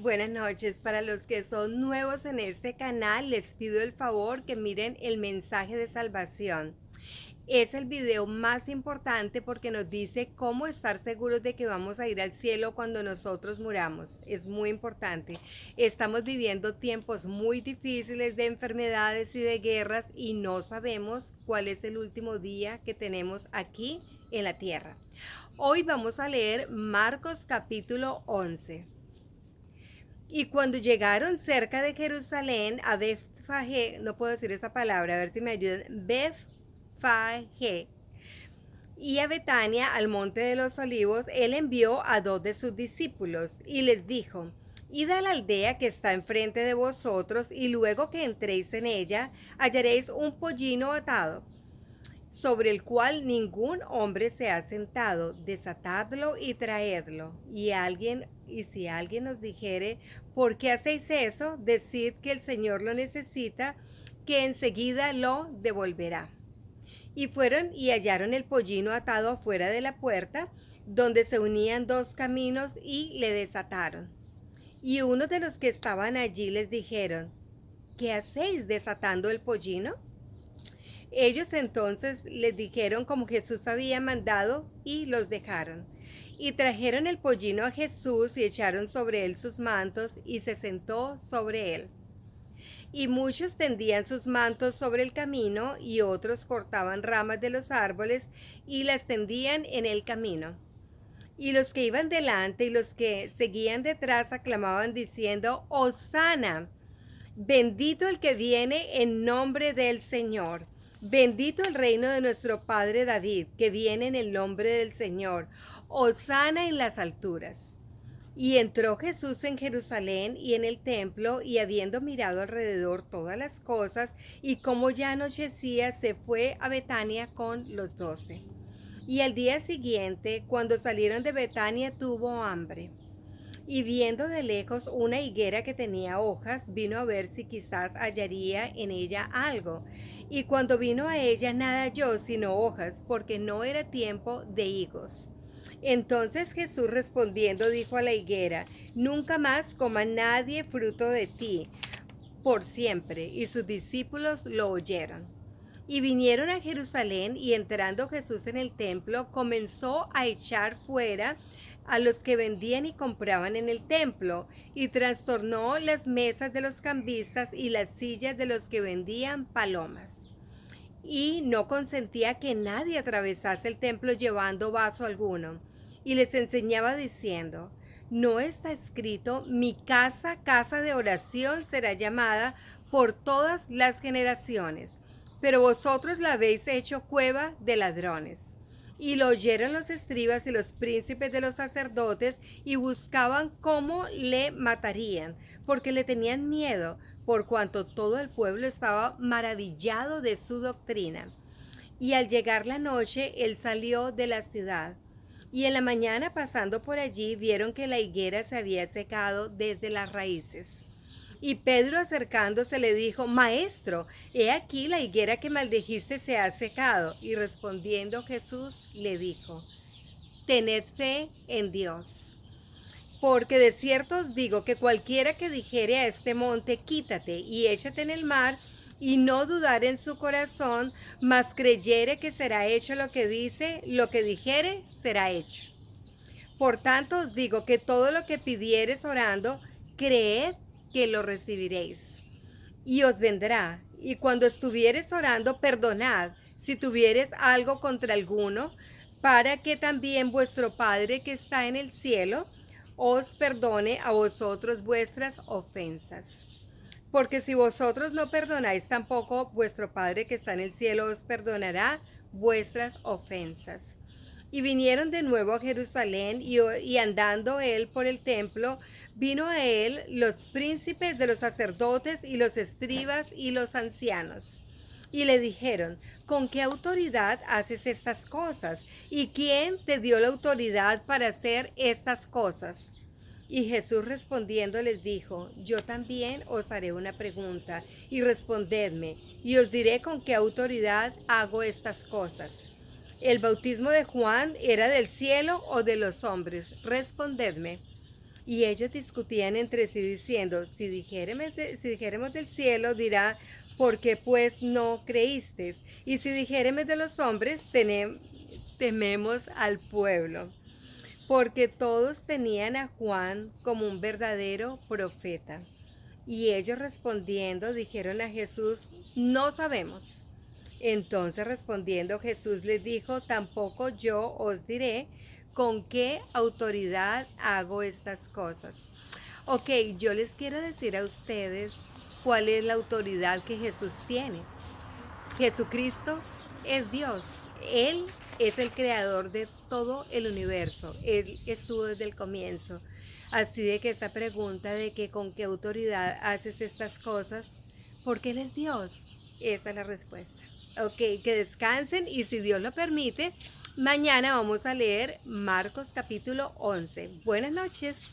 Buenas noches. Para los que son nuevos en este canal, les pido el favor que miren el mensaje de salvación. Es el video más importante porque nos dice cómo estar seguros de que vamos a ir al cielo cuando nosotros muramos. Es muy importante. Estamos viviendo tiempos muy difíciles de enfermedades y de guerras y no sabemos cuál es el último día que tenemos aquí en la tierra. Hoy vamos a leer Marcos capítulo 11. Y cuando llegaron cerca de Jerusalén, a Betfagé, no puedo decir esa palabra, a ver si me ayudan, Betfagé, y a Betania, al monte de los olivos, él envió a 2 de sus discípulos y les dijo: Id a la aldea que está enfrente de vosotros, y luego que entréis en ella, hallaréis un pollino atado, sobre el cual ningún hombre se ha sentado. Desatadlo y traedlo. Y si alguien os dijere: ¿por qué hacéis eso? Decid que el Señor lo necesita, que enseguida lo devolverá. Y fueron y hallaron el pollino atado afuera de la puerta, donde se unían 2 caminos, y le desataron. Y uno de los que estaban allí les dijeron: ¿qué hacéis desatando el pollino? Ellos entonces les dijeron como Jesús había mandado, y los dejaron. Y trajeron el pollino a Jesús y echaron sobre él sus mantos, y se sentó sobre él. Y muchos tendían sus mantos sobre el camino, y otros cortaban ramas de los árboles y las tendían en el camino. Y los que iban delante y los que seguían detrás aclamaban diciendo: Hosana, bendito el que viene en nombre del Señor. Bendito el reino de nuestro padre David, que viene en el nombre del Señor. Hosana en las alturas. Y entró Jesús en Jerusalén y en el templo, y habiendo mirado alrededor todas las cosas, y como ya anochecía, se fue a Betania con los 12. Y al día siguiente, cuando salieron de Betania, tuvo hambre. Y viendo de lejos una higuera que tenía hojas, vino a ver si quizás hallaría en ella algo. Y cuando vino a ella, nada halló sino hojas, porque no era tiempo de higos. Entonces Jesús respondiendo dijo a la higuera: Nunca más coma nadie fruto de ti por siempre. Y sus discípulos lo oyeron. Y vinieron a Jerusalén, y entrando Jesús en el templo, comenzó a echar fuera a los que vendían y compraban en el templo, y trastornó las mesas de los cambistas y las sillas de los que vendían palomas. Y no consentía que nadie atravesase el templo llevando vaso alguno. Y les enseñaba diciendo: ¿no está escrito: mi casa, casa de oración será llamada por todas las generaciones? Pero vosotros la habéis hecho cueva de ladrones. Y lo oyeron los escribas y los príncipes de los sacerdotes, y buscaban cómo le matarían, porque le tenían miedo, por cuanto todo el pueblo estaba maravillado de su doctrina. Y al llegar la noche, él salió de la ciudad. Y en la mañana, pasando por allí, vieron que la higuera se había secado desde las raíces. Y Pedro, acercándose, le dijo: Maestro, he aquí la higuera que maldijiste se ha secado. Y respondiendo Jesús le dijo: Tened fe en Dios. Porque de cierto os digo que cualquiera que dijere a este monte: quítate y échate en el mar, y no dudare en su corazón, mas creyere que será hecho lo que dice, lo que dijere será hecho. Por tanto os digo que todo lo que pidiereis orando, creed que lo recibiréis, y os vendrá. Y cuando estuviereis orando, perdonad si tuviereis algo contra alguno, para que también vuestro Padre que está en el cielo os perdone a vosotros vuestras ofensas. Porque si vosotros no perdonáis, tampoco vuestro Padre que está en el cielo os perdonará vuestras ofensas. Y vinieron de nuevo a Jerusalén, y andando él por el templo, vino a él los príncipes de los sacerdotes y los escribas y los ancianos. Y le dijeron: ¿con qué autoridad haces estas cosas? ¿Y quién te dio la autoridad para hacer estas cosas? Y Jesús respondiendo les dijo: yo también os haré una pregunta, y respondedme, y os diré con qué autoridad hago estas cosas. ¿El bautismo de Juan era del cielo o de los hombres? Respondedme. Y ellos discutían entre sí diciendo, si dijéremos del cielo, dirá, ¿por qué pues no creísteis? Y si dijéremos de los hombres, tememos al pueblo. Porque todos tenían a Juan como un verdadero profeta. Y ellos respondiendo dijeron a Jesús, no sabemos. Entonces respondiendo Jesús les dijo, tampoco yo os diré con qué autoridad hago estas cosas. Ok, yo les quiero decir a ustedes cuál es la autoridad que Jesús tiene. Jesucristo es Dios. Él es el creador de todo el universo. Él estuvo desde el comienzo. Así de que esta pregunta de que con qué autoridad haces estas cosas, porque Él es Dios, esa es la respuesta. Ok, que descansen y si Dios lo permite, mañana vamos a leer Marcos capítulo 11. Buenas noches.